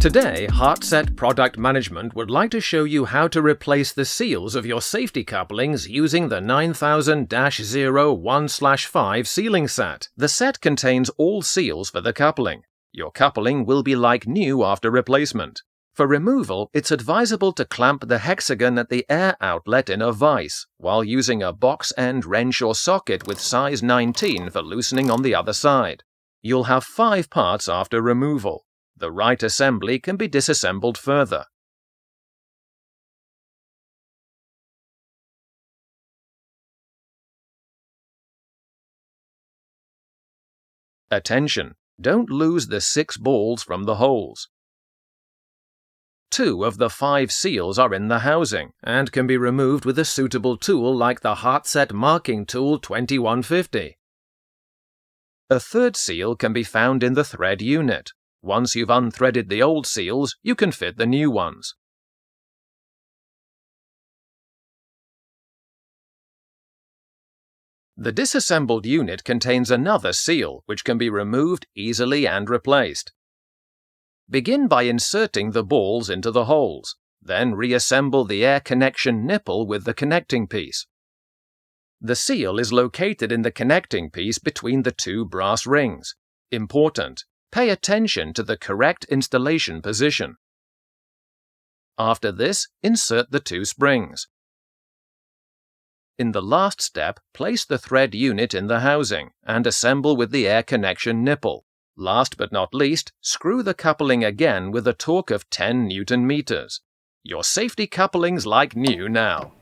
Today, HAZET Product Management would like to show you how to replace the seals of your safety couplings using the 9000-01/5 sealing set. The set contains all seals for the coupling. Your coupling will be like new after replacement. For removal, it's advisable to clamp the hexagon at the air outlet in a vise, while using a box end wrench or socket with size 19 for loosening on the other side. You'll have 5 parts after removal. The right assembly can be disassembled further. Attention! Don't lose the 6 balls from the holes. 2 of the 5 seals are in the housing and can be removed with a suitable tool like the HAZET Marking Tool 2150. A third seal can be found in the thread unit. Once you've unthreaded the old seals, you can fit the new ones. The disassembled unit contains another seal, which can be removed easily and replaced. Begin by inserting the balls into the holes, then reassemble the air connection nipple with the connecting piece. The seal is located in the connecting piece between the 2 brass rings. Important: pay attention to the correct installation position. After this, insert the 2 springs. In the last step, place the thread unit in the housing and assemble with the air connection nipple. Last but not least, screw the coupling again with a torque of 10 Newton meters. Your safety coupling's like new now.